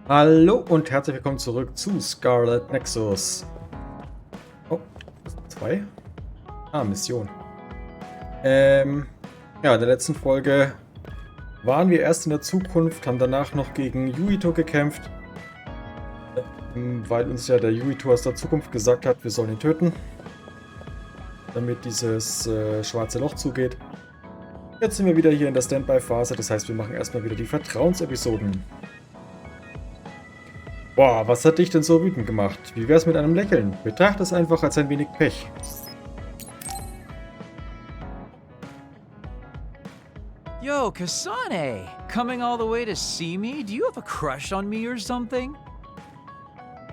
Hallo und herzlich willkommen zurück zu SCARLET NEXUS. Oh, das sind zwei. Mission. Ja, in der letzten Folge waren wir erst in der Zukunft, haben danach noch gegen Yuito gekämpft, weil uns ja der Yuito aus der Zukunft gesagt hat, wir sollen ihn töten, damit dieses schwarze Loch zugeht. Jetzt sind wir wieder hier in der Standby-Phase, das heißt, wir machen erstmal wieder die Vertrauensepisoden. Boah, was hat dich denn so wütend gemacht? Wie wär's mit einem Lächeln? Betrachte es einfach als ein wenig Pech. Yo, Kasane! Coming all the way to see me? Do you have a crush on me or something?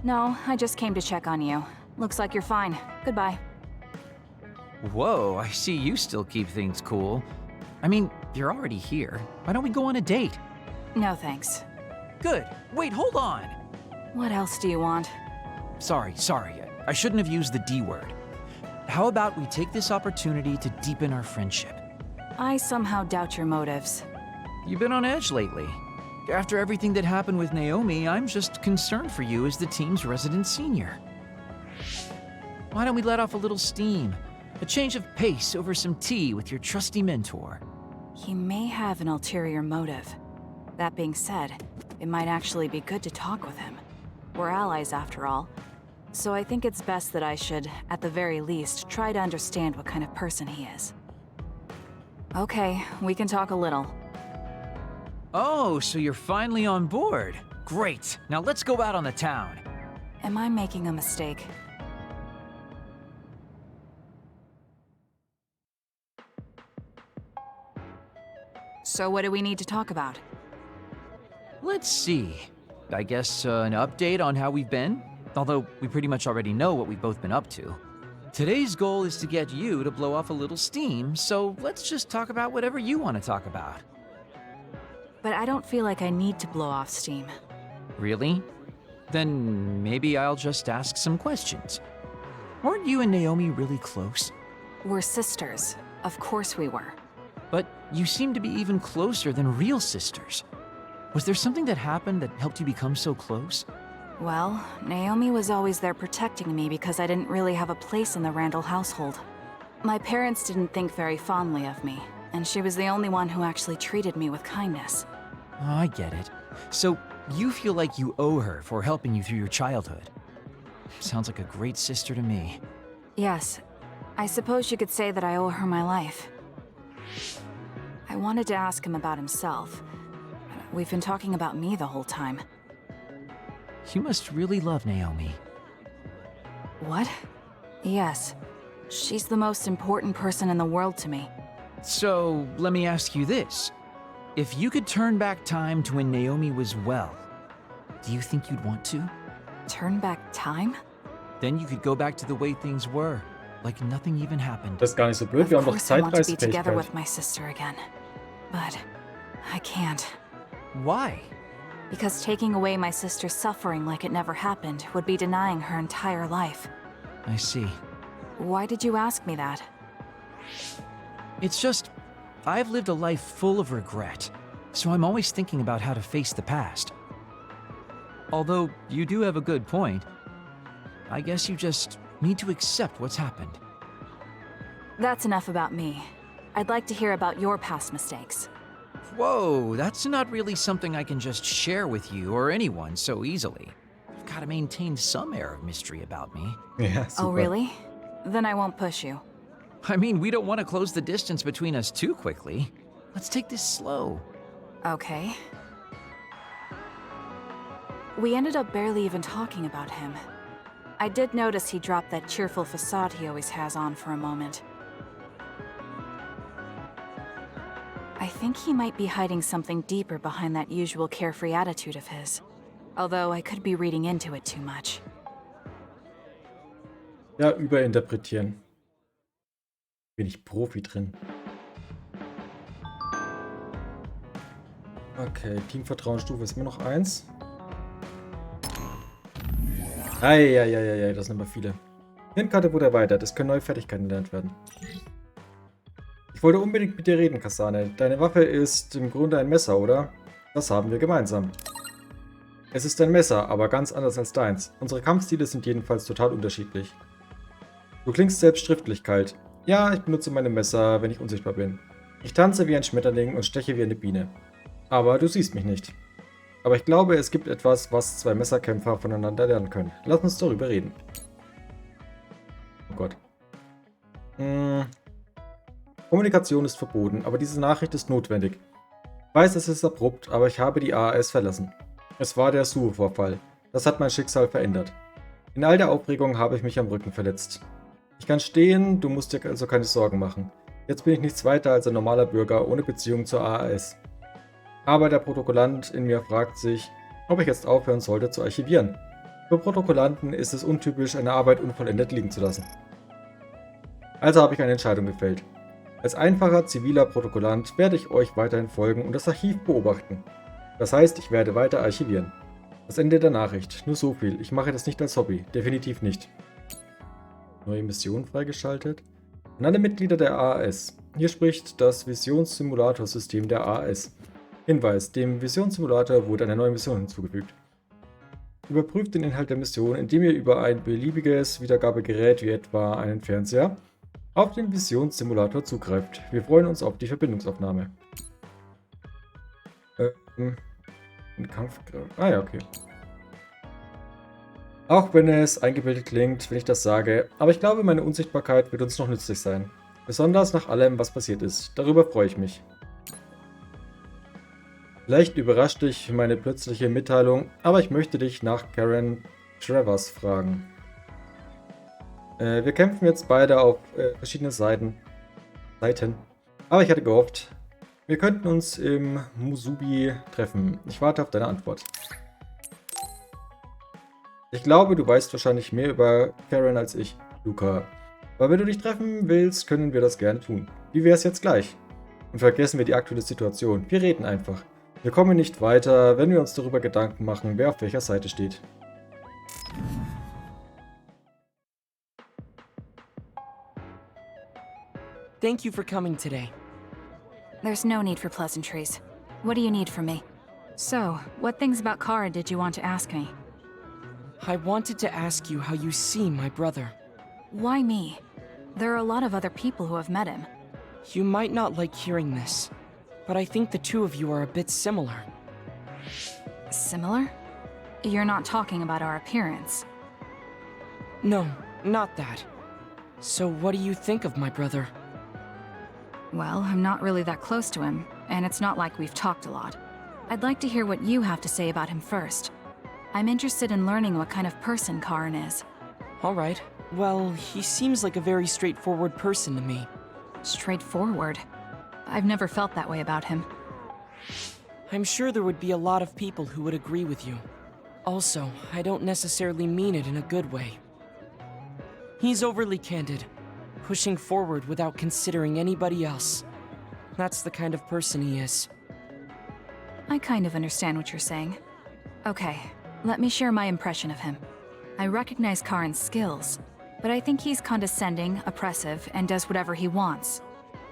No, I just came to check on you. Looks like you're fine. Goodbye. Whoa, I see you still keep things cool. I mean, you're already here. Why don't we go on a date? No thanks. Good. Wait, hold on! What else do you want? Sorry. I shouldn't have used the D word. How about we take this opportunity to deepen our friendship? I somehow doubt your motives. You've been on edge lately. After everything that happened with Naomi, I'm just concerned for you as the team's resident senior. Why don't we let off a little steam? A change of pace over some tea with your trusty mentor. He may have an ulterior motive. That being said, it might actually be good to talk with him. We're allies after all. So I think it's best that I should, at the very least, try to understand what kind of person he is. Okay, we can talk a little. Oh, so you're finally on board. Great. Now let's go out on the town. Am I making a mistake? So what do we need to talk about? Let's see. I guess an update on how we've been? Although we pretty much already know what we've both been up to. Today's goal is to get you to blow off a little steam, so let's just talk about whatever you want to talk about. But I don't feel like I need to blow off steam. Really? Then maybe I'll just ask some questions. Weren't you and Naomi really close? We're sisters. Of course we were. But you seem to be even closer than real sisters. Was there something that happened that helped you become so close? Well, Naomi was always there protecting me because I didn't really have a place in the Randall household. My parents didn't think very fondly of me, and she was the only one who actually treated me with kindness. Oh, I get it. So you feel like you owe her for helping you through your childhood. Sounds like a great sister to me. Yes, I suppose you could say that I owe her my life. I wanted to ask him about himself. We've been talking about me the whole time. You must really love Naomi. What? Yes. She's the most important person in the world to me. So, let me ask you this. If you could turn back time to when Naomi was well, do you think you'd want to? Turn back time? Then you could go back to the way things were, like nothing even happened. Das ist gar nicht so blöd, wir haben doch Of course I want to be together Zeitreisefähigkeit. with my sister again. But I can't. Why? Because taking away my sister's suffering like it never happened would be denying her entire life. I see. Why did you ask me that? It's just, I've lived a life full of regret, so I'm always thinking about how to face the past. Although, you do have a good point. I guess you just need to accept what's happened. That's enough about me. I'd like to hear about your past mistakes. Whoa, that's not really something I can just share with you or anyone so easily. I've got to maintain some air of mystery about me. Ja, super. Oh, really? Then I won't push you. I mean, we don't want to close the distance between us too quickly. Let's take this slow. Okay. We ended up barely even talking about him. I did notice he dropped that cheerful facade he always has on for a moment. I think he might be hiding something deeper behind that usual carefree attitude of his. Although I could be reading into it too much. Ja, überinterpretieren. Bin ich Profi drin. Okay, Teamvertrauensstufe ist immer noch 1. Eieieiei, das sind aber viele. Hirnkarte wurde erweitert. Es können neue Fertigkeiten gelernt werden. Ich wollte unbedingt mit dir reden, Kasane. Deine Waffe ist im Grunde ein Messer, oder? Das haben wir gemeinsam. Es ist ein Messer, aber ganz anders als deins. Unsere Kampfstile sind jedenfalls total unterschiedlich. Du klingst selbst schriftlich kalt. Ja, ich benutze meine Messer, wenn ich unsichtbar bin. Ich tanze wie ein Schmetterling und steche wie eine Biene. Aber du siehst mich nicht. Aber ich glaube, es gibt etwas, was zwei Messerkämpfer voneinander lernen können. Lass uns darüber reden. Oh Gott. Kommunikation ist verboten, aber diese Nachricht ist notwendig. Ich weiß, es ist abrupt, aber ich habe die AAS verlassen. Es war der Suhe-Vorfall. Das hat mein Schicksal verändert. In all der Aufregung habe ich mich am Rücken verletzt. Ich kann stehen, du musst dir also keine Sorgen machen. Jetzt bin ich nichts weiter als ein normaler Bürger ohne Beziehung zur AAS. Aber der Protokollant in mir fragt sich, ob ich jetzt aufhören sollte zu archivieren. Für Protokollanten ist es untypisch, eine Arbeit unvollendet liegen zu lassen. Also habe ich eine Entscheidung gefällt. Als einfacher ziviler Protokollant werde ich euch weiterhin folgen und das Archiv beobachten. Das heißt, ich werde weiter archivieren. Das Ende der Nachricht. Nur so viel. Ich mache das nicht als Hobby. Definitiv nicht. Neue Mission freigeschaltet. An alle Mitglieder der AAS. Hier spricht das Visionssimulator-System der AAS. Hinweis: Dem Visionssimulator wurde eine neue Mission hinzugefügt. Überprüft den Inhalt der Mission, indem ihr über ein beliebiges Wiedergabegerät wie etwa einen Fernseher auf den Visionssimulator zugreift. Wir freuen uns auf die Verbindungsaufnahme. Ah ja, okay. Auch wenn es eingebildet klingt, wenn ich das sage, aber ich glaube, meine Unsichtbarkeit wird uns noch nützlich sein. Besonders nach allem, was passiert ist. Darüber freue ich mich. Vielleicht überrascht dich meine plötzliche Mitteilung, aber ich möchte dich nach Karen Travers fragen. Wir kämpfen jetzt beide auf verschiedene Seiten. Aber ich hatte gehofft, wir könnten uns im Musubi treffen. Ich warte auf deine Antwort. Ich glaube, du weißt wahrscheinlich mehr über Karen als ich, Luca. Aber wenn du dich treffen willst, können wir das gerne tun. Wie wär's jetzt gleich? Und vergessen wir die aktuelle Situation. Wir reden einfach. Wir kommen nicht weiter, wenn wir uns darüber Gedanken machen, wer auf welcher Seite steht. Thank you for coming today. There's no need for pleasantries. What do you need from me? So, what things about Kara did you want to ask me? I wanted to ask you how you see my brother. Why me? There are a lot of other people who have met him. You might not like hearing this, but I think the two of you are a bit similar. Similar? You're not talking about our appearance. No, not that. So what do you think of my brother? Well, I'm not really that close to him, and it's not like we've talked a lot. I'd like to hear what you have to say about him first. I'm interested in learning what kind of person Karin is. All right. Well, he seems like a very straightforward person to me. Straightforward? I've never felt that way about him. I'm sure there would be a lot of people who would agree with you. Also, I don't necessarily mean it in a good way. He's overly candid, pushing forward without considering anybody else. That's the kind of person he is. I kind of understand what you're saying. Okay, let me share my impression of him. I recognize Karin's skills, but I think he's condescending, oppressive, and does whatever he wants.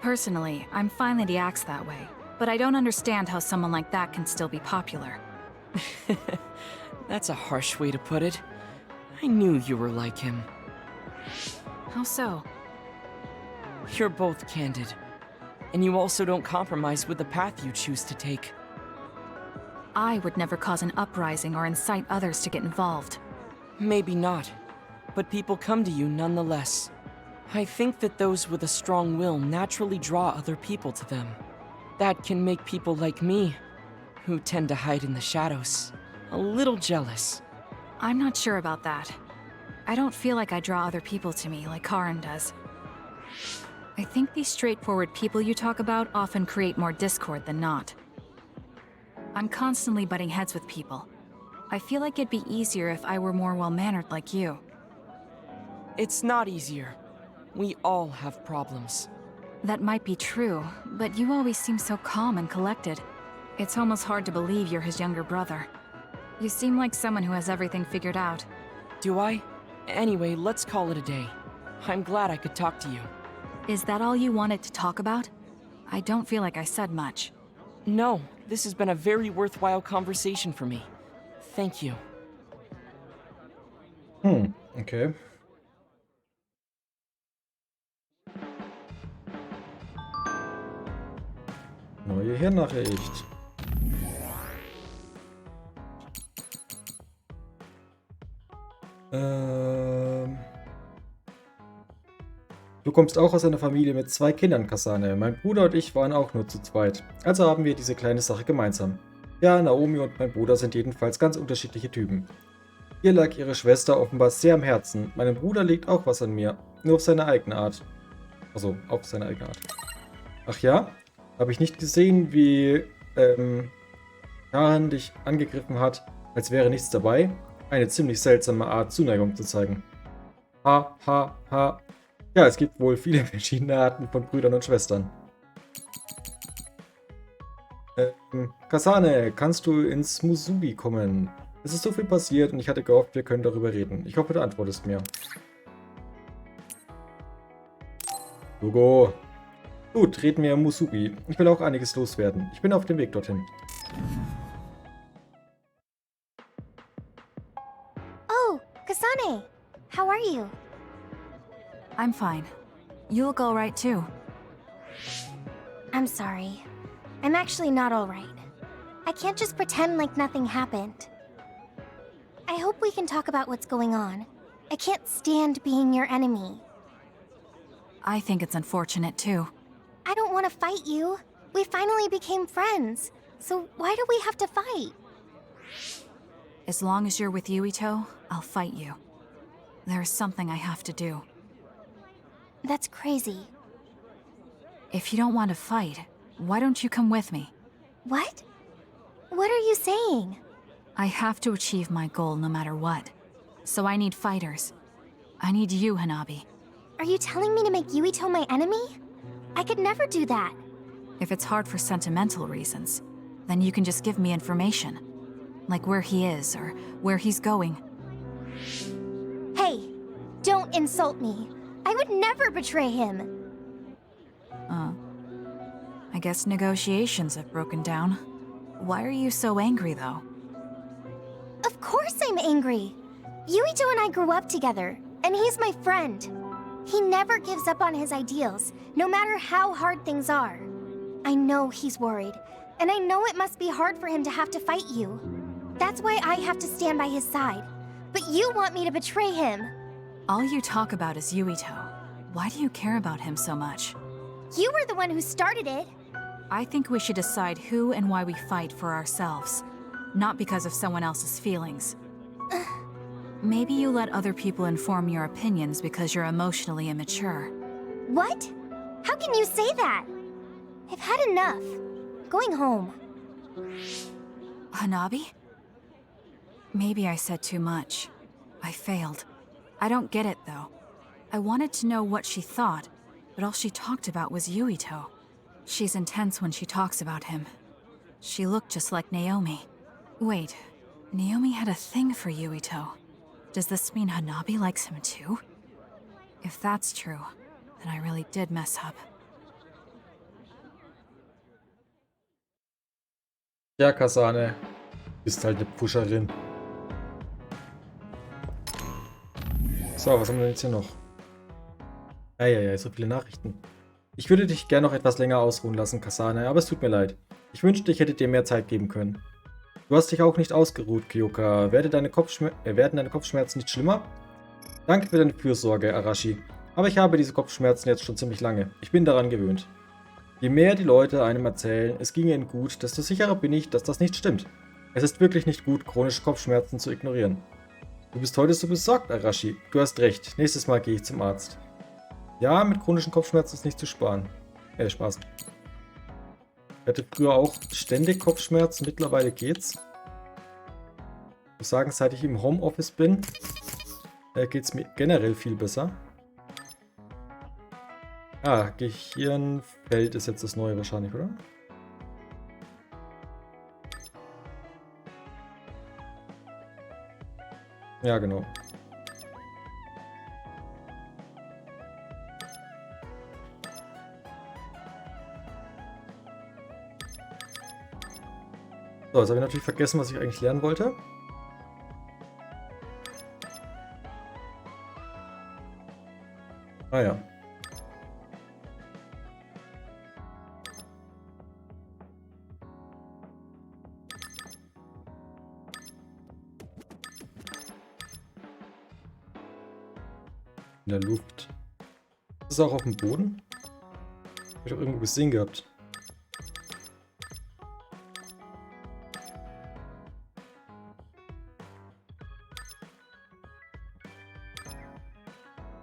Personally, I'm fine that he acts that way, but I don't understand how someone like that can still be popular. That's a harsh way to put it. I knew you were like him. How so? You're both candid, and you also don't compromise with the path you choose to take. I would never cause an uprising or incite others to get involved. Maybe not, but people come to you nonetheless. I think that those with a strong will naturally draw other people to them. That can make people like me, who tend to hide in the shadows, a little jealous. I'm not sure about that. I don't feel like I draw other people to me like Karin does. I think these straightforward people you talk about often create more discord than not. I'm constantly butting heads with people. I feel like it'd be easier if I were more well-mannered like you. It's not easier. We all have problems. That might be true, but you always seem so calm and collected. It's almost hard to believe you're his younger brother. You seem like someone who has everything figured out. Do I? Anyway, let's call it a day. I'm glad I could talk to you. Is that all you wanted to talk about? I don't feel like I said much. No, this has been a very worthwhile conversation for me. Thank you. Okay. Neue Hirnnachricht. Du kommst auch aus einer Familie mit 2 Kindern, Kasane. Mein Bruder und ich waren auch nur zu zweit. Also haben wir diese kleine Sache gemeinsam. Ja, Naomi und mein Bruder sind jedenfalls ganz unterschiedliche Typen. Ihr lag ihre Schwester offenbar sehr am Herzen. Meinem Bruder liegt auch was an mir. Nur auf seine eigene Art. Also, auf seine eigene Art. Ach ja? Habe ich nicht gesehen, wie, Karen dich angegriffen hat, als wäre nichts dabei? Eine ziemlich seltsame Art, Zuneigung zu zeigen. Ha, ha, ha. Ja, es gibt wohl viele verschiedene Arten von Brüdern und Schwestern. Kasane, kannst du ins Musubi kommen? Es ist so viel passiert und ich hatte gehofft, wir können darüber reden. Ich hoffe, du antwortest mir. Hugo. Gut, reden wir im Musubi. Ich will auch einiges loswerden. Ich bin auf dem Weg dorthin. Oh, Kasane! How are you? I'm fine. You look all right too. I'm sorry. I'm actually not alright. I can't just pretend like nothing happened. I hope we can talk about what's going on. I can't stand being your enemy. I think it's unfortunate too. I don't want to fight you. We finally became friends. So why do we have to fight? As long as you're with Yuito, I'll fight you. There's something I have to do. That's crazy. If you don't want to fight, why don't you come with me? What? What are you saying? I have to achieve my goal no matter what. So I need fighters. I need you, Hanabi. Are you telling me to make Yuito my enemy? I could never do that. If it's hard for sentimental reasons, then you can just give me information. Like where he is, or where he's going. Hey, don't insult me. I would never betray him. I guess negotiations have broken down. Why are you so angry, though? Of course I'm angry. Yuito and I grew up together, and he's my friend. He never gives up on his ideals, no matter how hard things are. I know he's worried, and I know it must be hard for him to have to fight you. That's why I have to stand by his side. But you want me to betray him. All you talk about is Yuito. Why do you care about him so much? You were the one who started it. I think we should decide who and why we fight for ourselves, not because of someone else's feelings. Maybe you let other people inform your opinions because you're emotionally immature. What? How can you say that? I've had enough. Going home. Hanabi? Maybe I said too much. I failed. I don't get it, though. I wanted to know what she thought, but all she talked about was Yuito. She's intense when she talks about him. She looked just like Naomi. Wait, Naomi had a thing for Yuito. Does this mean Hanabi likes him too? If that's true, then I really did mess up. Ja, Kasane. Bist halt eine Pusherin. So, was haben wir denn jetzt hier noch? Eieiei, so viele Nachrichten. Ich würde dich gern noch etwas länger ausruhen lassen, Kasane, aber es tut mir leid. Ich wünschte, ich hätte dir mehr Zeit geben können. Du hast dich auch nicht ausgeruht, Kyoka. Werden deine Kopfschmerzen nicht schlimmer? Danke für deine Fürsorge, Arashi. Aber ich habe diese Kopfschmerzen jetzt schon ziemlich lange. Ich bin daran gewöhnt. Je mehr die Leute einem erzählen, es ginge ihnen gut, desto sicherer bin ich, dass das nicht stimmt. Es ist wirklich nicht gut, chronische Kopfschmerzen zu ignorieren. Du bist heute so besorgt, Arashi. Du hast recht. Nächstes Mal gehe ich zum Arzt. Ja, mit chronischen Kopfschmerzen ist nicht zu sparen. Spaß. Ich hatte früher auch ständig Kopfschmerzen, mittlerweile geht's. Ich muss sagen, seit ich im Homeoffice bin, geht's mir generell viel besser. Ah, Gehirnfeld ist jetzt das neue wahrscheinlich, oder? Ja, genau. So, jetzt habe ich natürlich vergessen, was ich eigentlich lernen wollte. Ah ja. In der Luft. Ist es auch auf dem Boden? Hab ich doch irgendwo gesehen gehabt.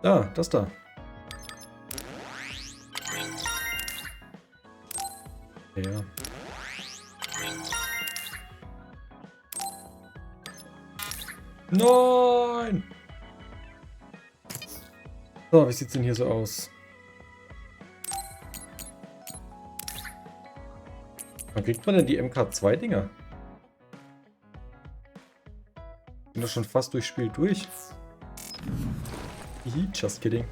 Da, das da. Ja. Nein! So, wie sieht's denn hier so aus? Wann kriegt man denn die MK2-Dinger? Bin doch schon fast durchs Spiel durch. Hihi, just kidding.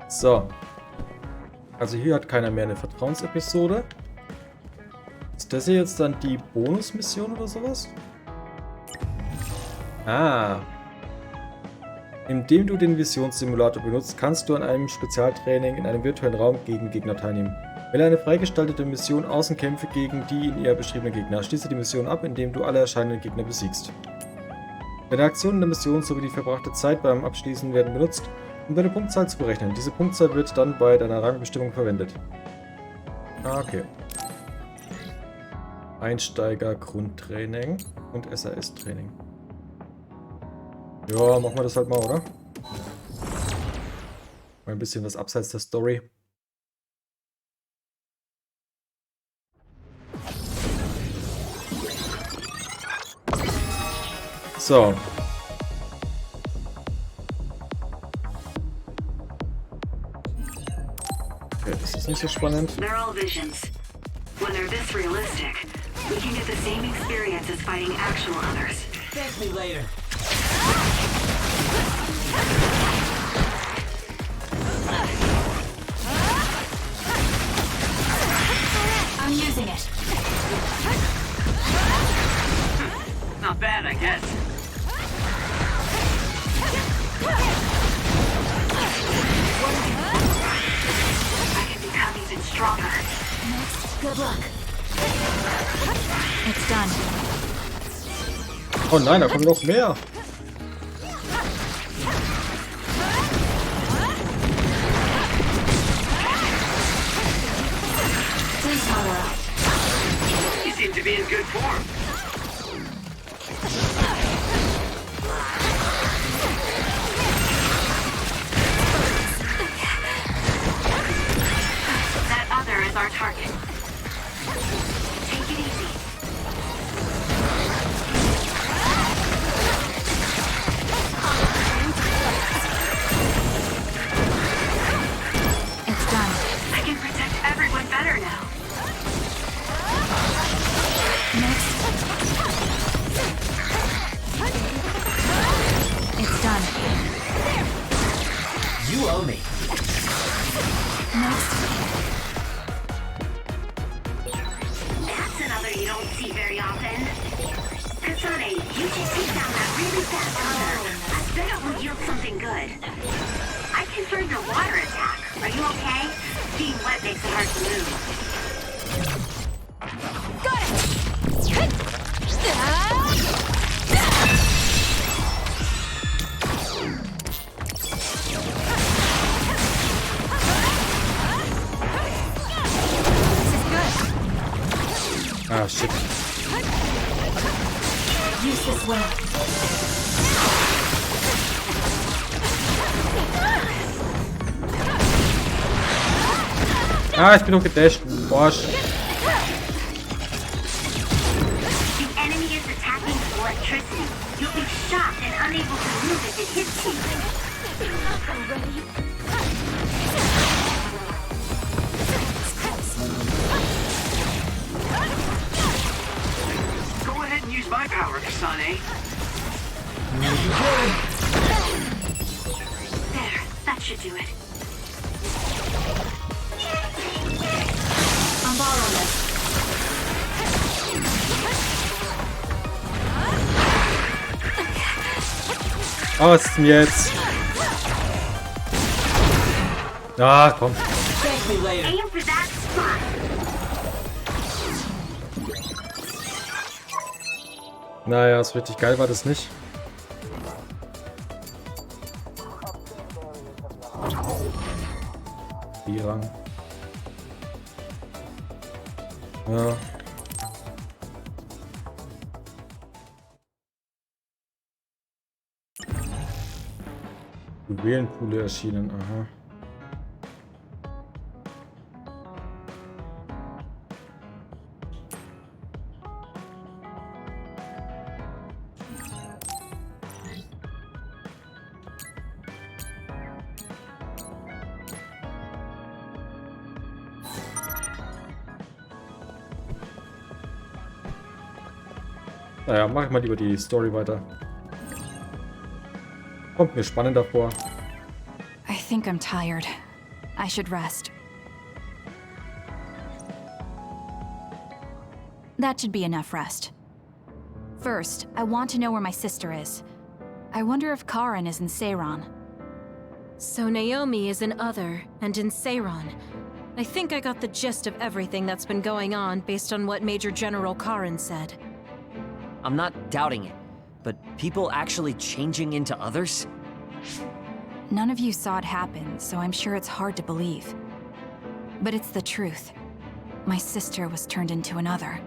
So. Also hier hat keiner mehr eine Vertrauensepisode. Ist das hier jetzt dann die Bonusmission oder sowas? Ah. Indem du den Visionssimulator benutzt, kannst du an einem Spezialtraining in einem virtuellen Raum gegen Gegner teilnehmen. Wähle eine freigestaltete Mission Außenkämpfe gegen die in ihr beschriebenen Gegner. Schließe die Mission ab, indem du alle erscheinenden Gegner besiegst. Deine Aktionen der Mission sowie die verbrachte Zeit beim Abschließen werden benutzt, um deine Punktzahl zu berechnen. Diese Punktzahl wird dann bei deiner Rangbestimmung verwendet. Ah, okay. Einsteiger-Grundtraining und SAS-Training. Ja, machen wir das halt mal, oder? Mal ein bisschen was abseits der Story. So. Okay, das ist nicht so spannend. They're all visions. When they're this realistic, we can get the same experience as fighting actual others. Thank me later. I'm using it. Not bad, I guess. I can become even stronger. Good luck. It's done. Oh nein, da kommen noch mehr. You seem to be in good form. That other is our target. Take it easy. It's done. I can protect everyone better now. It's done. You owe me. That's another you don't see very often. Kasane, you just take down that really fast hunter. I bet it will yield something good. I confirmed your water attack. Are you okay? Being wet makes it hard to move. Ah, shit. Use this well. Ah, ich bin noch gedasht. Bosch. The enemy is attacking with electricity. You'll be shocked and unable to move if it hits you. Go ahead and use my power, Kasane. There, that should do it. I'm following this. Oh, was ist denn jetzt? Ah, komm. Thank me later. Aim for that spot. Naja, so richtig geil war das nicht. Seiran. Ja. Juwelenpoole erschienen, aha. Naja, mach ich mal lieber die Story weiter. Kommt mir spannender vor. I think I'm tired. I should rest. That should be enough rest. First, I want to know where my sister is. I wonder if Karen is in Seiran. So Naomi is in Other and in Seiran. I think I got the gist of everything that's been going on based on what Major General Karen said. I'm not doubting it, but people actually changing into others? None of you saw it happen, so I'm sure it's hard to believe. But it's the truth. My sister was turned into another.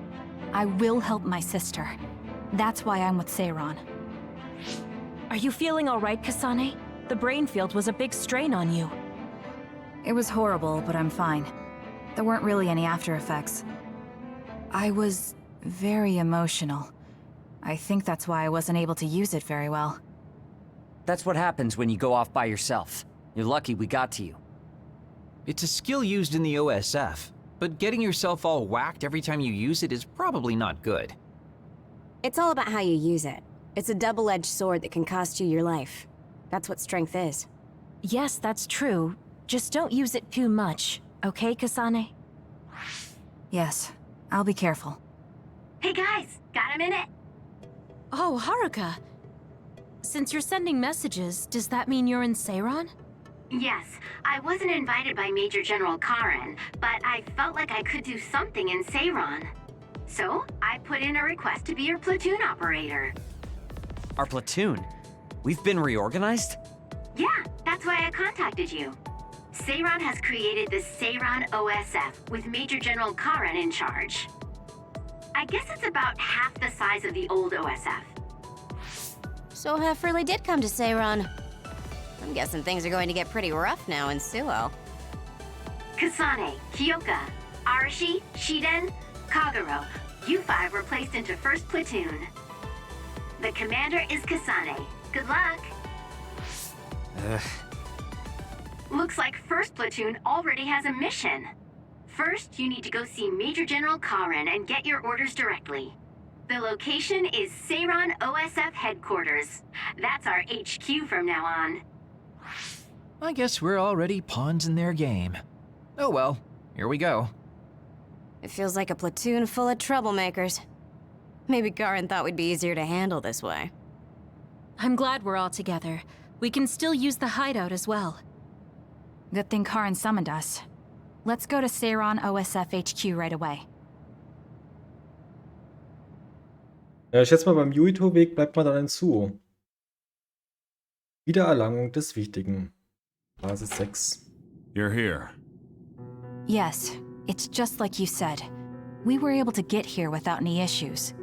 I will help my sister. That's why I'm with Seiran. Are you feeling all right, Kasane? The brain field was a big strain on you. It was horrible, but I'm fine. There weren't really any after effects. I was very emotional. I think that's why I wasn't able to use it very well. That's what happens when you go off by yourself. You're lucky we got to you. It's a skill used in the OSF, but getting yourself all whacked every time you use it is probably not good. It's all about how you use it. It's a double-edged sword that can cost you your life. That's what strength is. Yes, that's true. Just don't use it too much, okay, Kasane? Yes, I'll be careful. Hey guys, got a minute? Oh, Haruka. Since you're sending messages, does that mean you're in Seiran? Yes, I wasn't invited by Major General Karen, but I felt like I could do something in Seiran. So, I put in a request to be your platoon operator. Our platoon? We've been reorganized? Yeah, that's why I contacted you. Seiran has created the Seiran OSF with Major General Karen in charge. I guess it's about half the size of the old OSF. So Hef really did come to Seiran. I'm guessing things are going to get pretty rough now in Suo. Kasane, Kyoka, Arashi, Shiden, Kagero, you five were placed into 1st Platoon. The commander is Kasane. Good luck. Looks like 1st Platoon already has a mission. First, you need to go see Major General Karen and get your orders directly. The location is Seiran OSF headquarters. That's our HQ from now on. I guess we're already pawns in their game. Oh well, here we go. It feels like a platoon full of troublemakers. Maybe Karen thought we'd be easier to handle this way. I'm glad we're all together. We can still use the hideout as well. Good thing Karen summoned us. Let's go to Seiran OSF HQ right away. Ja, ich schätze mal, beim Yuito-Weg bleibt man dann in Suo. Wiedererlangung des Wichtigen. Basis 6. You're here. Yes, it's just like you said. We were able to get here without any issues.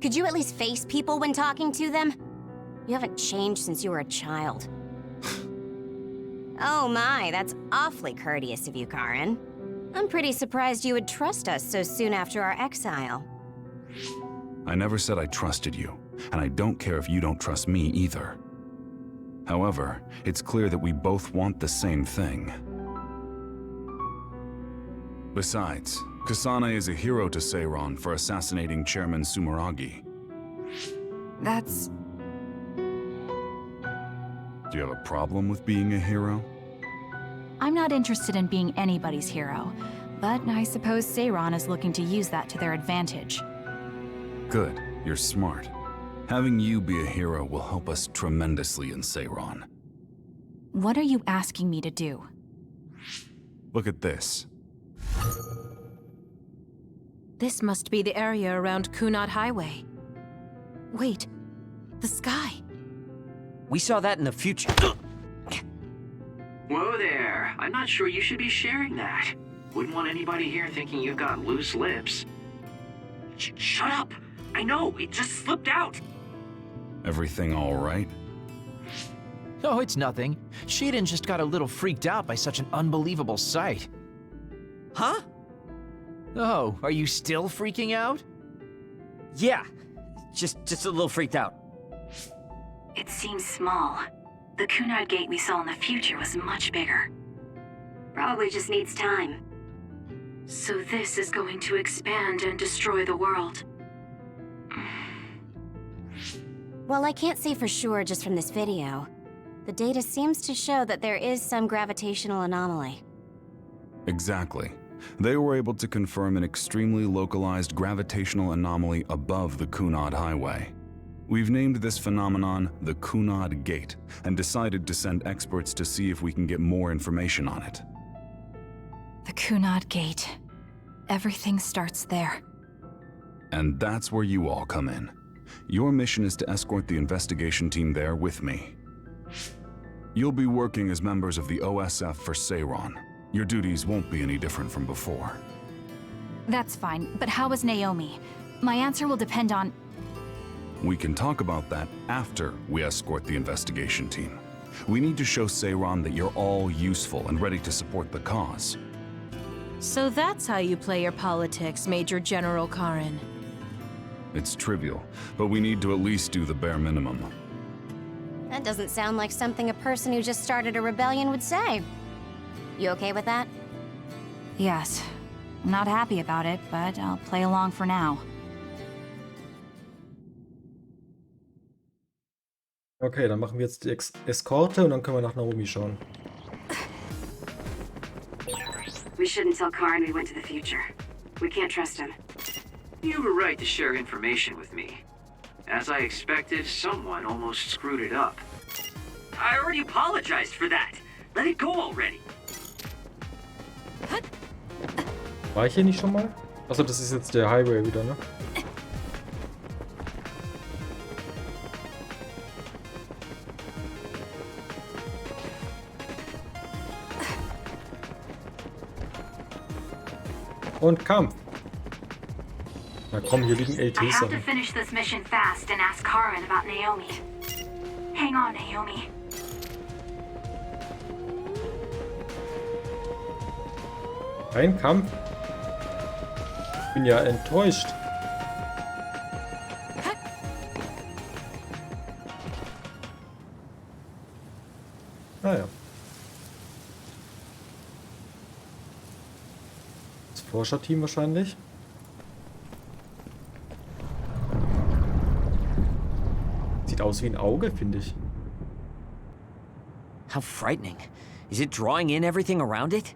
Could you at least face people when talking to them? You haven't changed since you were a child. Oh my, that's awfully courteous of you, Karen. I'm pretty surprised you would trust us so soon after our exile. I never said I trusted you, and I don't care if you don't trust me either. However, it's clear that we both want the same thing. Besides, Kasane is a hero to Seiran for assassinating Chairman Sumeragi. That's... Do you have a problem with being a hero? I'm not interested in being anybody's hero, but I suppose Seiran is looking to use that to their advantage. Good, you're smart. Having you be a hero will help us tremendously in Seiran. What are you asking me to do? Look at this. This must be the area around Kunad Highway. Wait, the sky. We saw that in the future. Whoa there. I'm not sure you should be sharing that. Wouldn't want anybody here thinking you've got loose lips. Shut up! I know, it just slipped out! Everything all right? Oh, it's nothing. Sheedan just got a little freaked out by such an unbelievable sight. Huh? Oh, are you still freaking out? Yeah. Just a little freaked out. It seems small. The Kunad gate we saw in the future was much bigger. Probably just needs time. So this is going to expand and destroy the world. Well, I can't say for sure just from this video. The data seems to show that there is some gravitational anomaly. Exactly. They were able to confirm an extremely localized gravitational anomaly above the Kunad Highway. We've named this phenomenon the Kunad Gate and decided to send experts to see if we can get more information on it. The Kunad Gate. Everything starts there. And that's where you all come in. Your mission is to escort the investigation team there with me. You'll be working as members of the OSF for Seiran. Your duties won't be any different from before. That's fine, but how is Naomi? My answer will depend on... We can talk about that after we escort the investigation team. We need to show Seiran that you're all useful and ready to support the cause. So that's how you play your politics, Major General Karen. It's trivial, but we need to at least do the bare minimum. That doesn't sound like something a person who just started a rebellion would say. You okay with that? Yes. I'm not happy about it, but I'll play along for now. Okay, dann machen wir jetzt die Eskorte und dann können wir nach Naomi schauen. We shouldn't tell Karin we went to the future. We can't trust him. You were right to share information with me. As I expected, someone almost screwed it up. I already apologized for that. Let it go already. War ich hier nicht schon mal? Achso, das ist jetzt der Highway wieder, ne? Und Kampf. Na komm, hier liegen I LTs. have to finish this mission fast and ask Karin about Naomi. Hang on, Naomi. Ein Kampf. Ich bin ja enttäuscht. Naja. Das Forscherteam wahrscheinlich. Sieht aus wie ein Auge, finde ich. How frightening. Is it drawing in everything around it?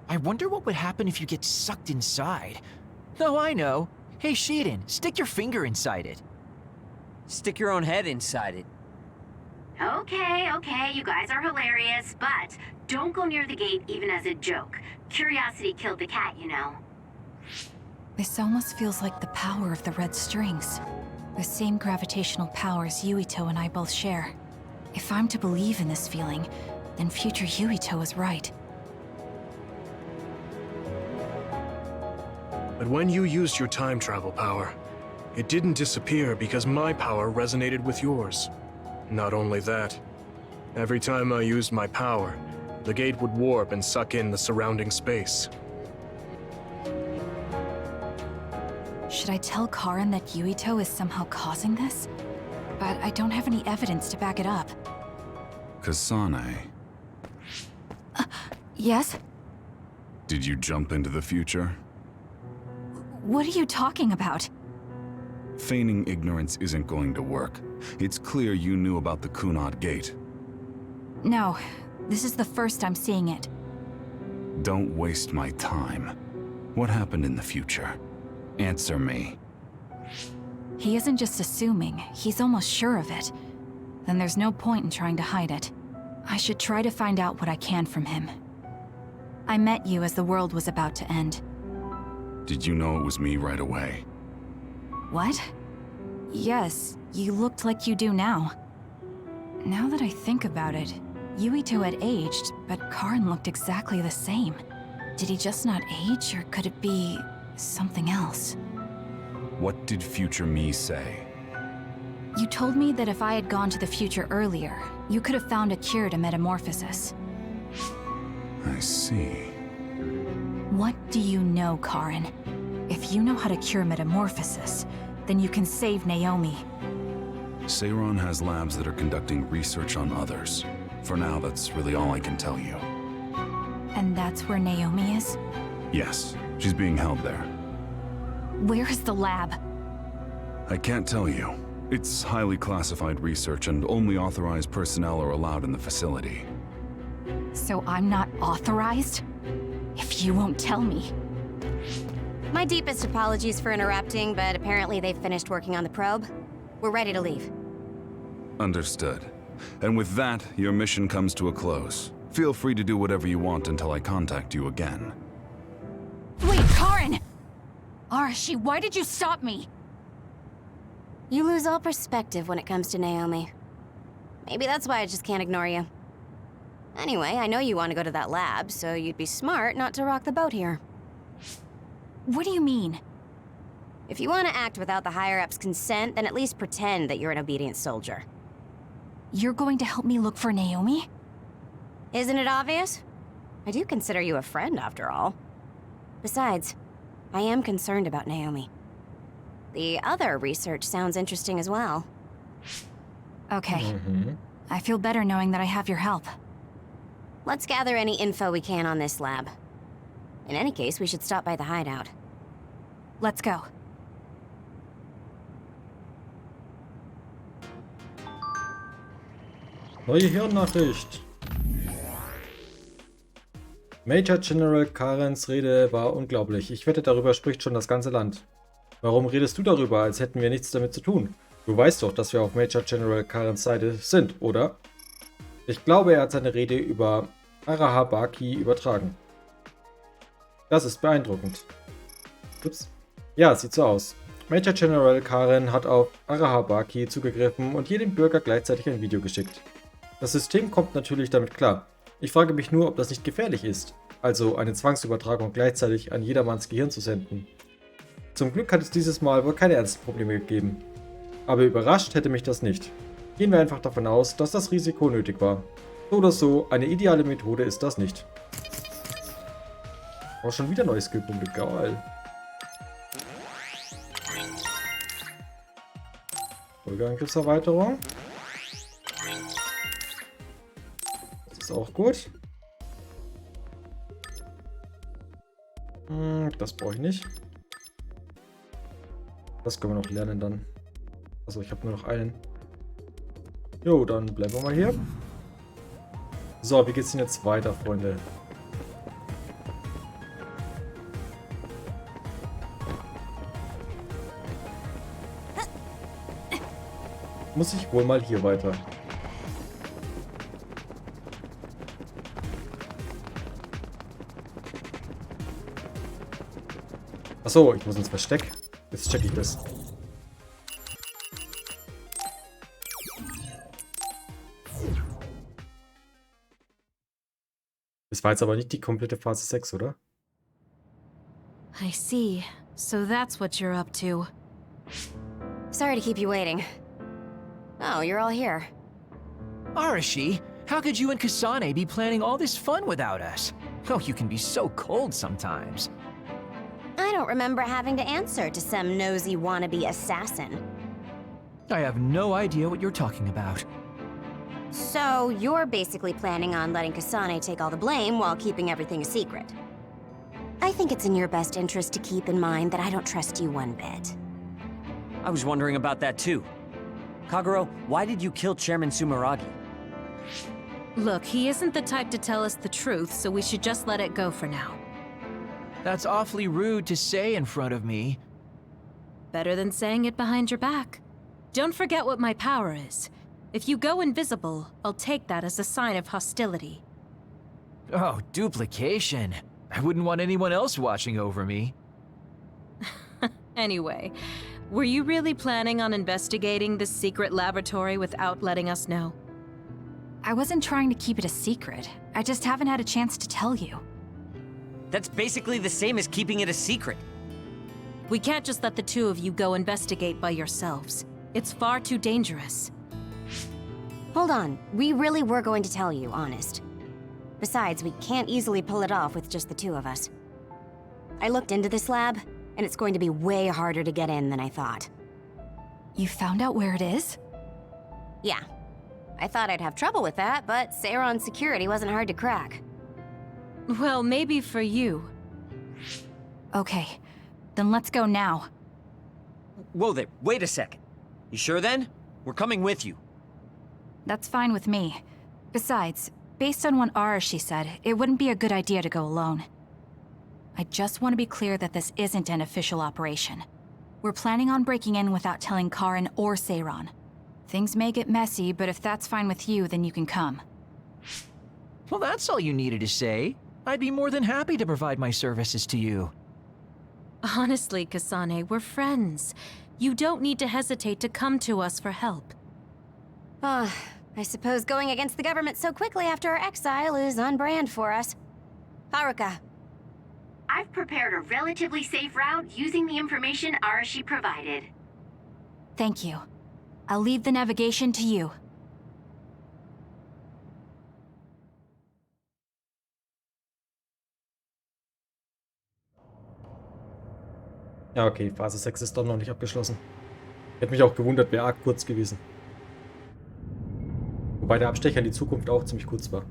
I wonder what would happen if you get sucked inside. Oh, I know. Hey, Sheedan, stick your finger inside it. Stick your own head inside it. Okay, you guys are hilarious, but don't go near the gate even as a joke. Curiosity killed the cat, you know. This almost feels like the power of the red strings. The same gravitational powers Yuito and I both share. If I'm to believe in this feeling, then future Yuito is right. But when you used your time travel power, it didn't disappear because my power resonated with yours. Not only that, every time I used my power, the gate would warp and suck in the surrounding space. Should I tell Karin that Yuito is somehow causing this? But I don't have any evidence to back it up. Kasane, Yes? did you jump into the future? What are you talking about? Feigning ignorance isn't going to work. It's clear you knew about the Kunad Gate. No, this is the first I'm seeing it. Don't waste my time. What happened in the future? Answer me. He isn't just assuming, he's almost sure of it. Then there's no point in trying to hide it. I should try to find out what I can from him. I met you as the world was about to end. Did you know it was me right away? What? Yes, you looked like you do now. Now that I think about it, Yuito had aged, but Karin looked exactly the same. Did he just not age, or could it be something else? What did future me say? You told me that if I had gone to the future earlier, you could have found a cure to metamorphosis. I see. What do you know, Karin? If you know how to cure metamorphosis, then you can save Naomi. Seiran has labs that are conducting research on others. For now, that's really all I can tell you. And that's where Naomi is? Yes, she's being held there. Where is the lab? I can't tell you. It's highly classified research and only authorized personnel are allowed in the facility. So I'm not authorized? If you won't tell me. My deepest apologies for interrupting, but apparently they've finished working on the probe. We're ready to leave. Understood. And with that, your mission comes to a close. Feel free to do whatever you want until I contact you again. Wait, Karin! Arashi, why did you stop me? You lose all perspective when it comes to Naomi. Maybe that's why I just can't ignore you. Anyway, I know you want to go to that lab, so you'd be smart not to rock the boat here. What do you mean? If you want to act without the higher-ups' consent, then at least pretend that you're an obedient soldier. You're going to help me look for Naomi? Isn't it obvious? I do consider you a friend, after all. Besides, I am concerned about Naomi. The other research sounds interesting as well. Okay. I feel better knowing that I have your help. Let's gather any info we can on this lab. In any case, we should stop by the hideout. Let's go. Neue Hirnnachricht. Major General Karens Rede war unglaublich. Ich wette, darüber spricht schon das ganze Land. Warum redest du darüber, als hätten wir nichts damit zu tun? Du weißt doch, dass wir auf Major General Karens Seite sind, oder? Ich glaube, er hat seine Rede über Arahabaki übertragen. Das ist beeindruckend. Ups. Ja, sieht so aus. Major General Karen hat auf Arahabaki zugegriffen und jedem Bürger gleichzeitig ein Video geschickt. Das System kommt natürlich damit klar. Ich frage mich nur, ob das nicht gefährlich ist, also eine Zwangsübertragung gleichzeitig an jedermanns Gehirn zu senden. Zum Glück hat es dieses Mal wohl keine ernsten Probleme gegeben. Aber überrascht hätte mich das nicht. Gehen wir einfach davon aus, dass das Risiko nötig war. So oder so, eine ideale Methode ist das nicht. Oh, schon wieder neue Skillpunkte, geil. Folgeangriffserweiterung. Das ist auch gut. Das brauche ich nicht. Das können wir noch lernen dann. Also ich habe nur noch einen. Jo, dann bleiben wir mal hier. So, wie geht's denn jetzt weiter, Freunde? Muss ich wohl mal hier weiter. Achso, ich muss ins Versteck. Jetzt check ich das. Das war jetzt aber nicht die komplette Phase 6, oder? I see. So that's what you're up to. Sorry to keep you waiting. Oh, you're all here. Arashi, how could you and Kasane be planning all this fun without us? Oh, you can be so cold sometimes. I don't remember having to answer to some nosy wannabe assassin. I have no idea what you're talking about. So, you're basically planning on letting Kasane take all the blame while keeping everything a secret. I think it's in your best interest to keep in mind that I don't trust you one bit. I was wondering about that too. Kagero, why did you kill Chairman Sumeragi? Look, he isn't the type to tell us the truth, so we should just let it go for now. That's awfully rude to say in front of me. Better than saying it behind your back. Don't forget what my power is. If you go invisible, I'll take that as a sign of hostility. Oh, duplication. I wouldn't want anyone else watching over me. Anyway, were you really planning on investigating this secret laboratory without letting us know? I wasn't trying to keep it a secret. I just haven't had a chance to tell you. That's basically the same as keeping it a secret. We can't just let the two of you go investigate by yourselves. It's far too dangerous. Hold on, we really were going to tell you, honest. Besides, we can't easily pull it off with just the two of us. I looked into this lab, and it's going to be way harder to get in than I thought. You found out where it is? Yeah. I thought I'd have trouble with that, but Seiran's security wasn't hard to crack. Well, maybe for you. Okay, then let's go now. Whoa there, wait a second. You sure then? We're coming with you. That's fine with me. Besides, based on what Arashi said, it wouldn't be a good idea to go alone. I just want to be clear that this isn't an official operation. We're planning on breaking in without telling Karin or Seiran. Things may get messy, but if that's fine with you, then you can come. Well, that's all you needed to say. I'd be more than happy to provide my services to you. Honestly, Kasane, we're friends. You don't need to hesitate to come to us for help. I suppose going against the government so quickly after our exile is on brand for us. Haruka. I've prepared a relatively safe route using the information Arashi provided. Thank you. I'll leave the navigation to you. Ja, okay, Phase 6 ist doch noch nicht abgeschlossen. Hätte mich auch gewundert, wäre arg kurz gewesen. Wobei der Abstecher in die Zukunft auch ziemlich kurz war.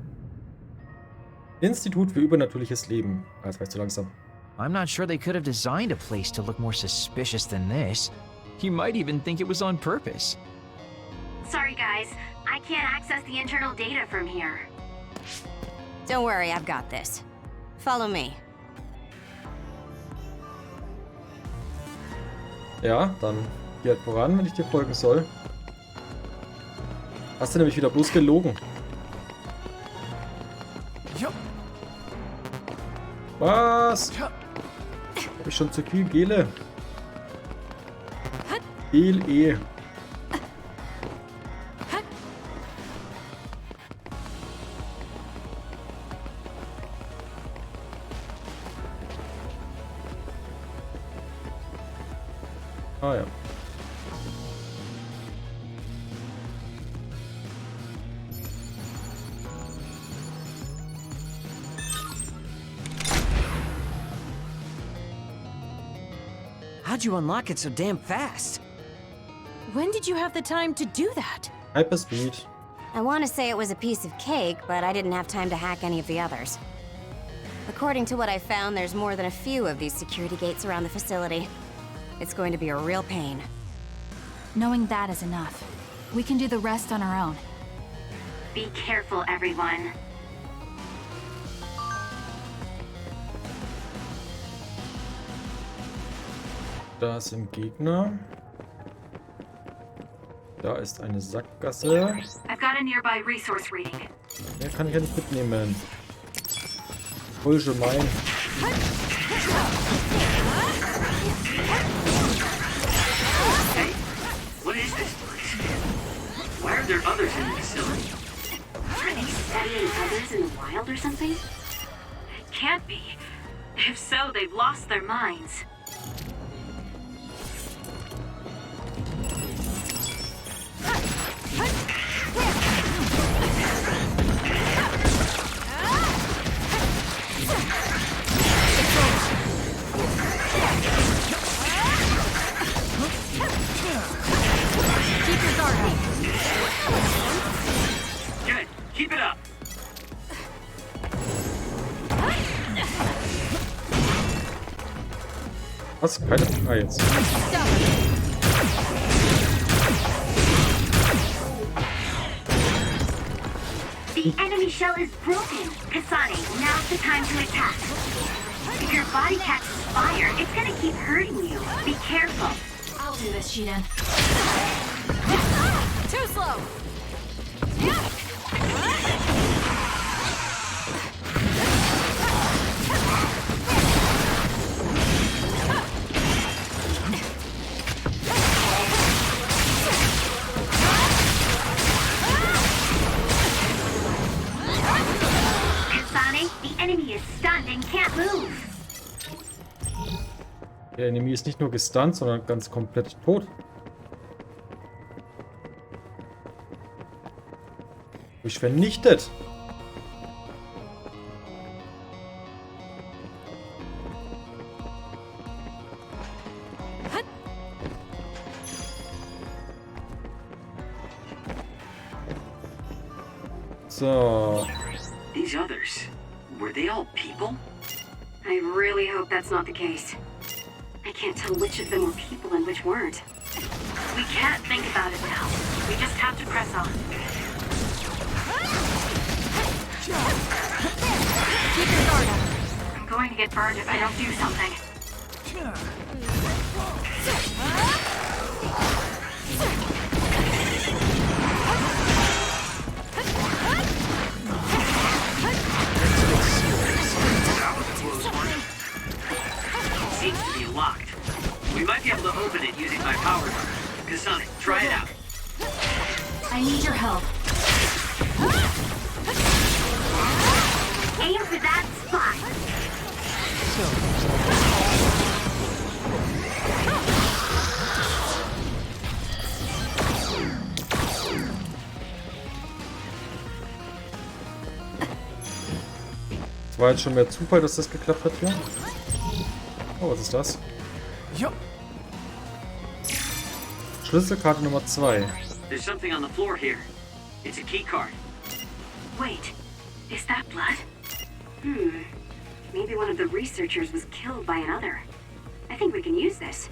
Institut für übernatürliches Leben. Ah, jetzt war ich zu langsam. I'm not sure they could have designed a place to look more suspicious than this. You might even think it was on purpose. Sorry guys, I can't access the internal data from here. Don't worry, I've got this. Follow me. Ja, dann geh halt voran, wenn ich dir folgen soll. Hast du nämlich wieder bloß gelogen. Was? Hab ich schon zu viel Gele? Gel. Ah ja. How'd you unlock it so damn fast? When did you have the time to do that? Hyperspeed. I want to say it was a piece of cake, but I didn't have time to hack any of the others. According to what I found, there's more than a few of these security gates around the facility. It's going to be a real pain. Knowing that is enough. We can do the rest on our own. Be careful, everyone. Da sind Gegner. Da ist eine Sackgasse. I've got a nearby resource reading. Mehr kann ich ja nicht mitnehmen. Voll gemein. Hey, what is this place? Why are there others in the facility? Are they studying others in the wild or something? Can't be. If so, they've lost their minds. Good. Keep it up. Was? Keine. Ah, jetzt. The enemy shell is broken. Kasane, now's the time to attack. If your body catches fire, it's gonna keep hurting you. Be careful. I'll do this, Shiden. Too slow! Der Enemy ist nicht nur gestunt, sondern ganz komplett tot. Ich vernichtet. So. These others, were they all people? I really hope that's not the case. I can't tell which of them were people and which weren't. We can't think about it now. We just have to press on. Keep your guard up. I'm going to get burned if I don't do something. Seems to be locked. We might be able to open it using my power armor. Kasane, try it out. I need your help. Aim for that spot. Es war jetzt schon mehr Zufall, dass das geklappt hat hier. Oh, was ist das? Ja. Schlüsselkarte Nummer 2. There's something on the floor here. It's a key card. Wait, is that blood? Maybe one of the researchers was killed by another. I think we can use this.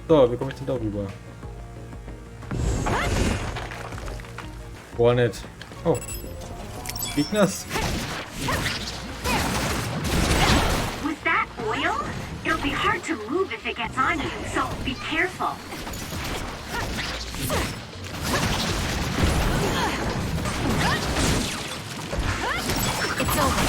So, wie komme ich denn da rüber? Boah, nicht. Oh. Gegners. With that oil, it'll be hard to move if it gets on you, so be careful. It's over.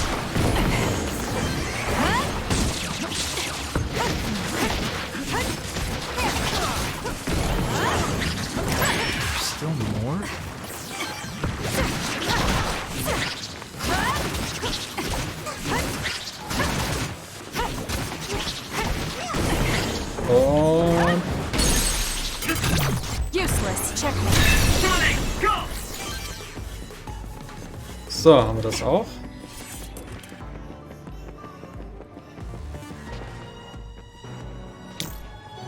Still more? Und... Useless. Checkmate. Sonic, go! So, haben wir das auch.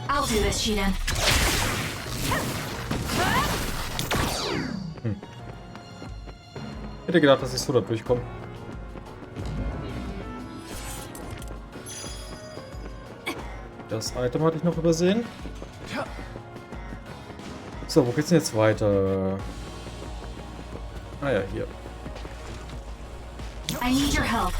I'll do this, Shidan. Hätte gedacht, dass ich so da durchkomme. Das Item hatte ich noch übersehen. So, wo geht's denn jetzt weiter? Ah ja, hier. I need your help.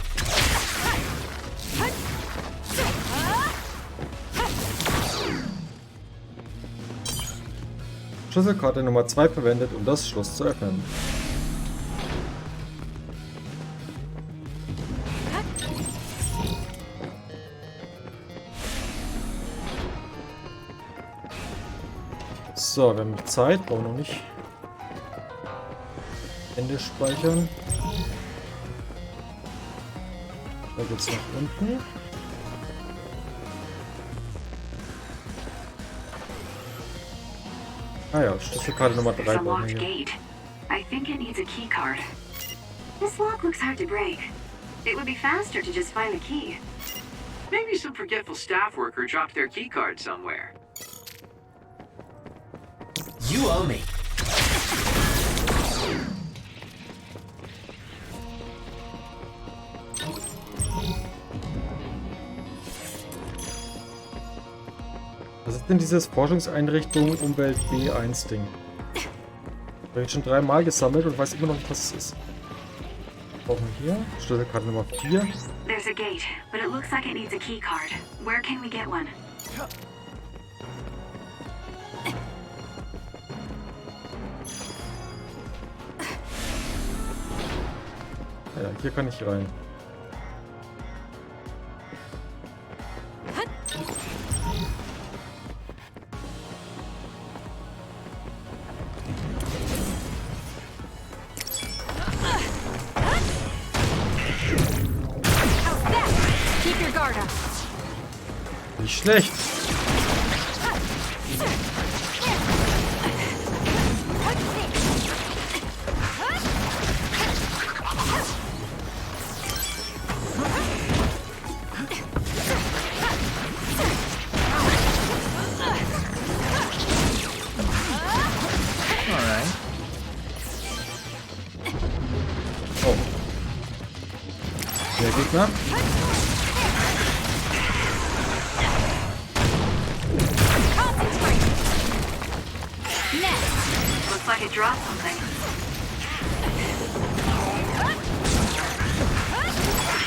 Schlüsselkarte Nummer 2 verwendet, um das Schloss zu öffnen. So, wir haben noch Zeit, brauchen noch nicht Ende speichern. Da geht's nach unten. Ah ja, Schlüsselkarte Nummer 3 It's a brauchen wir locked hier. gate. I think it needs a key card. This lock looks hard to break. It would be faster to just find the key. Maybe some forgetful staff worker dropped their key card somewhere. You owe me. Was ist denn dieses Forschungseinrichtung Umwelt B1 Ding? Habe ich schon 3-mal gesammelt und weiß immer noch nicht, was es ist. Brauchen wir hier Schlüsselkarte Nummer 4. There's a gate, but it looks like it needs a key card. Where can we get one? Ja, hier kann ich rein. Keep your guard up. Nicht schlecht. Alright. Oh. Der Gegner. Looks like it dropped something.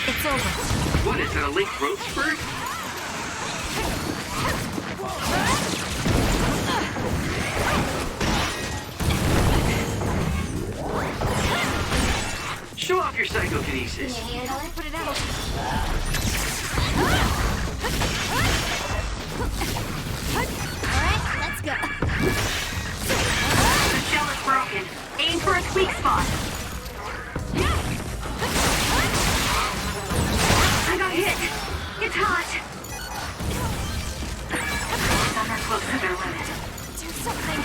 It's over. What is it, a linked growth spurt? Show off your psychokinesis. Put it out. Alright, let's go. The shell is broken. Aim for its weak spot. I got hit. It's hot. Some are close to their limit. Do something.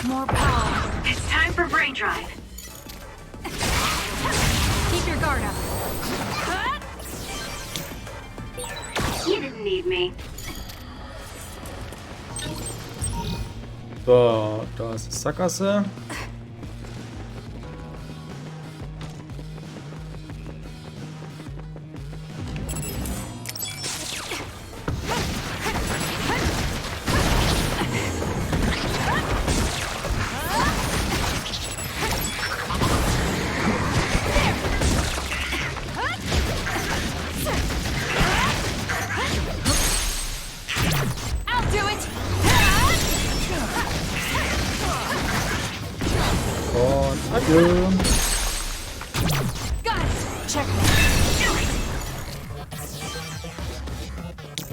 More power. It's time for brain drive. Keep your guard up. You didn't need me. So, da ist die Sackgasse. I'll do it. Und adieu. Got it. Check.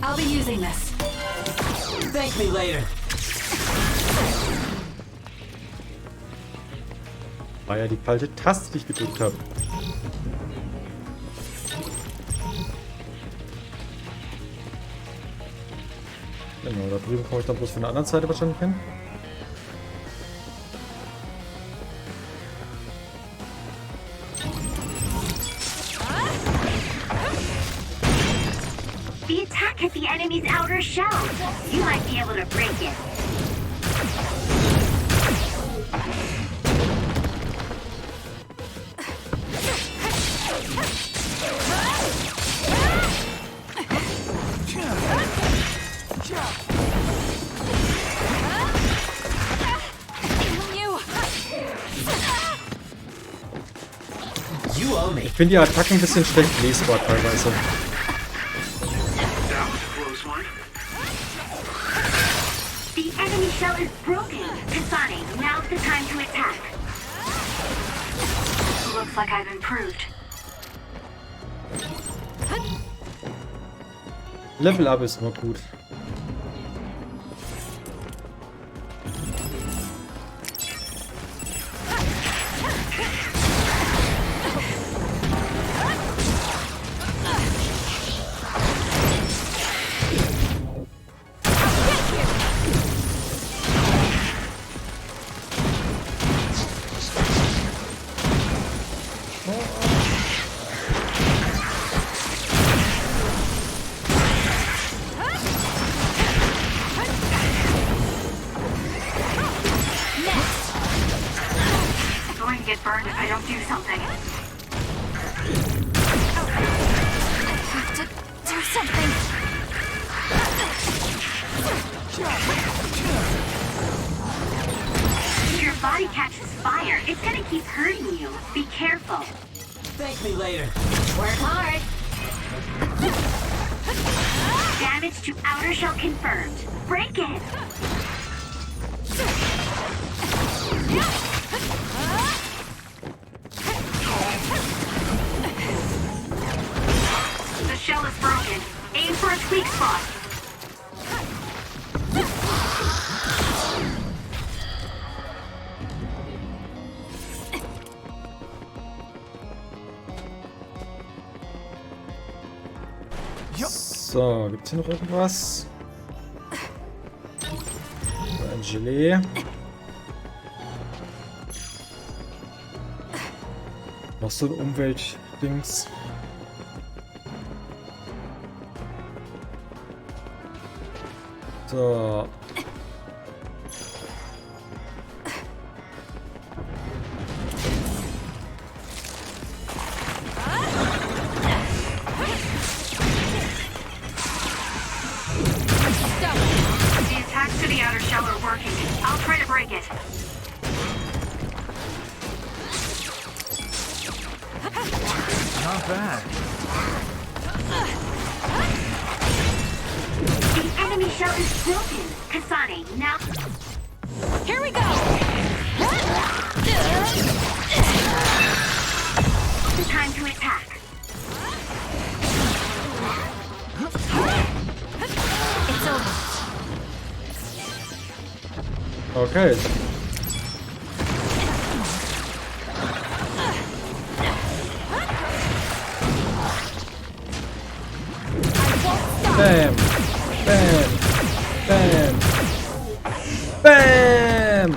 I'll be using this. Thank me later. War ja die falsche Taste, die ich gedrückt habe. Genau, da drüben komme ich dann bloß von der anderen Seite wahrscheinlich hin. The attack hit the enemy's outer shell. You might be able to break it. You owe me. Ich finde die Attacken ein bisschen schlecht lesbar teilweise. That was a close one. The enemy shell is broken. Kasane, now's the time to attack. Looks like I've improved. Level Up ist immer gut. Going to get burned if I don't do something. Have to do something. If your body catches fire, it's gonna keep hurting you. Be careful. Thank me later. Work hard. Damage to outer shell confirmed. Break it. The shell is broken. Aim for its weak spot. So, gibt's hier noch irgendwas? Ein Gelee. Noch so ein Umweltdings. So. The attacks to the outer shell are working. I'll try to break it. Not bad. The enemy shell is broken. Kasane, now... Here we go! Time to attack. It's over. Okay. Bam! Bam! Bam! Bam!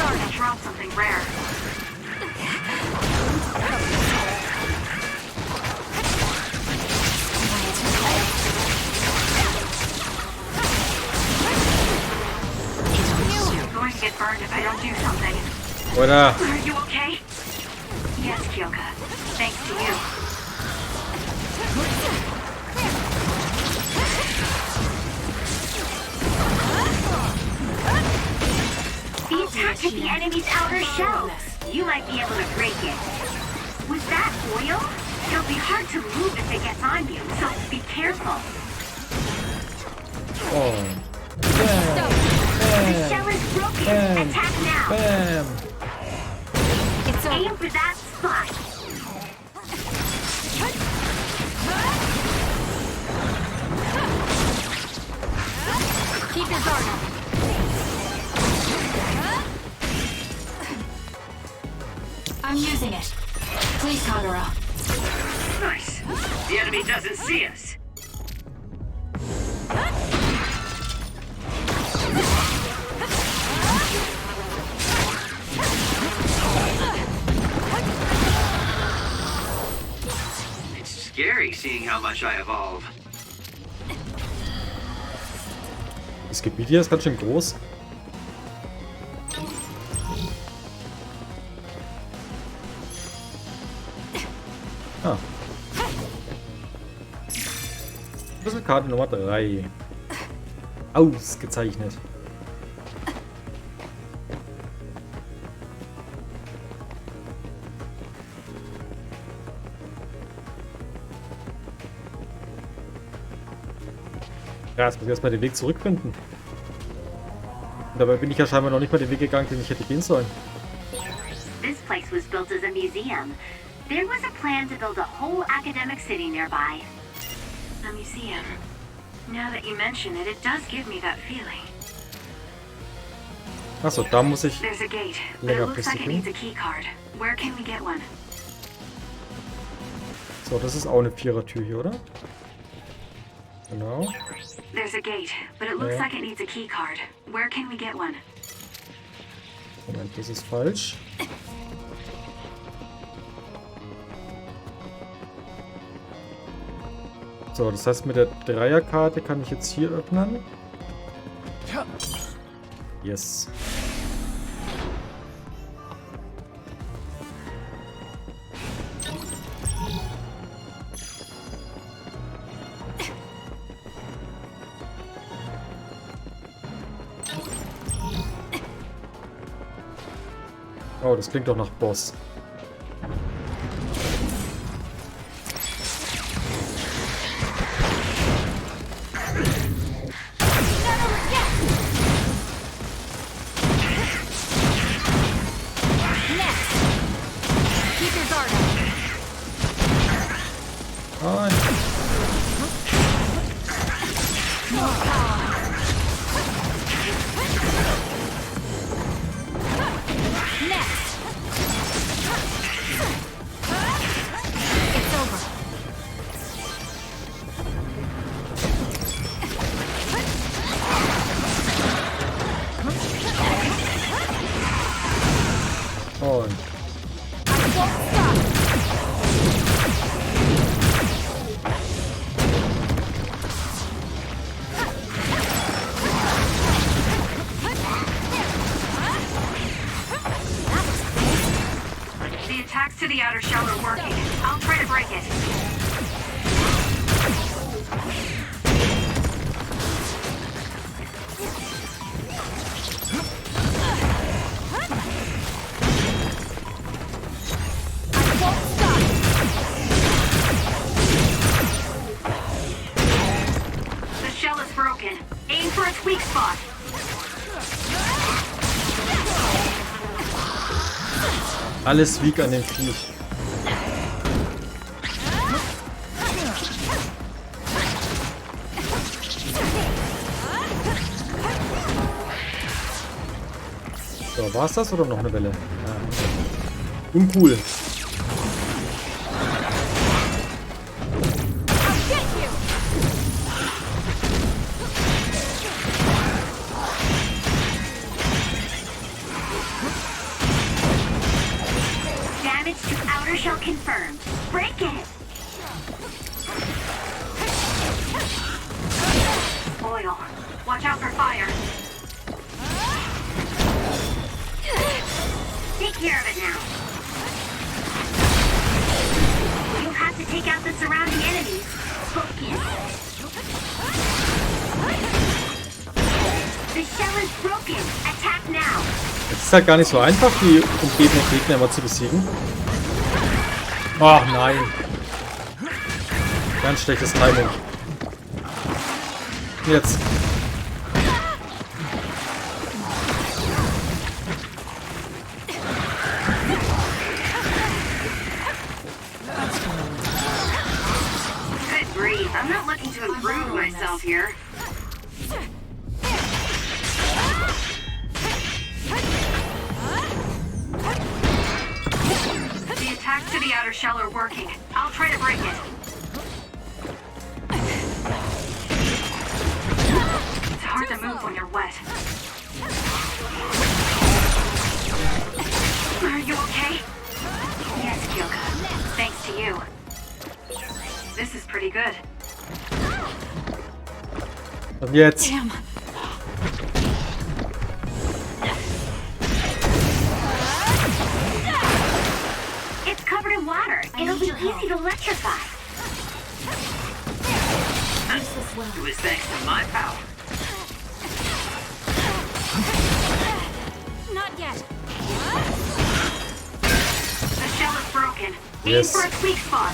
I dropped something rare. I'm going to get burned if I don't do something. What up? Are you okay? Yes, Kyoka. Thanks to you. The attack at the enemy's outer shell. You might be able to break it. With that oil, it'll be hard to move if it gets on you, so be careful. Oh. The shell is broken. Bam. Attack now. Bam! It's over. Aim for that spot. Keep your guard up. I'm using it. Please, Kagura. Nice. The enemy doesn't see us. It's scary seeing how much I evolve. Das Gebiet hier ist ganz schön groß. Ah. Schlüsselkarte Nummer 3. Ausgezeichnet. Ja, jetzt muss ich erstmal den Weg zurückfinden. Und dabei bin ich ja scheinbar noch nicht mal den Weg gegangen, den ich hätte gehen sollen. This place was built as a museum. There was a plan to build a whole academic city nearby. A museum. Now that you mention it, it does give me that feeling. Achso, da muss ich There's a gate, but it looks like längerfristig it needs hin. a key card. Where can we get one? So, das ist auch eine Vierertür hier, oder? Genau. There's a gate, but it looks Yeah. like it needs a key card. Where can we get one? Moment, das ist falsch. So, das heißt, mit der Dreierkarte kann ich jetzt hier öffnen. Yes. Oh, das klingt doch nach Boss. Keep your guard up. Nein. Und The attacks to the outer shell are working. I'll try to break it. The shell is broken. Aim for its weak spot. alles weak an dem Viech. So, war's das oder noch eine Welle? Ja. Uncool. Damage to outer shell confirmed. Break it! Oil. Watch out for fire. Take care of it now. You'll have to take out the surrounding enemies. Focus. The shell is broken. Attack now. Es ist halt gar nicht so einfach, die umgebenden Gegner immer zu besiegen. Ach nein. Ganz schlechtes Timing. Jetzt. Good grief. I'm not looking to improve myself here. The attacks to the outer shell are working. I'll try to break it. It's hard to move when you're wet. Are you okay? Yes, Kyoka. Thanks to you. This is pretty good. Und jetzt. Damn. It's covered in water. It'll be easy to electrify. It was thanks to my power. Not yet. The shell is broken. Yes. Aim for its weak spot.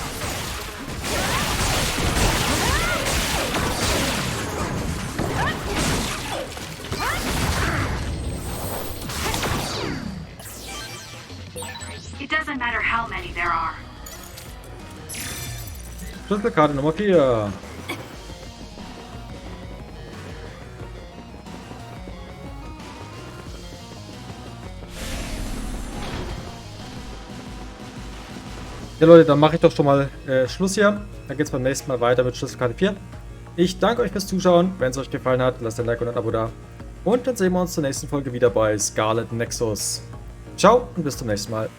It doesn't matter how many there are. Schlüsselkarte Nummer 4. Ja Leute, dann mache ich doch schon mal Schluss hier. Dann geht es beim nächsten Mal weiter mit Schlüsselkarte 4. Ich danke euch fürs Zuschauen. Wenn es euch gefallen hat, lasst ein Like und ein Abo da. Und dann sehen wir uns zur nächsten Folge wieder bei SCARLET Nexus. Ciao und bis zum nächsten Mal.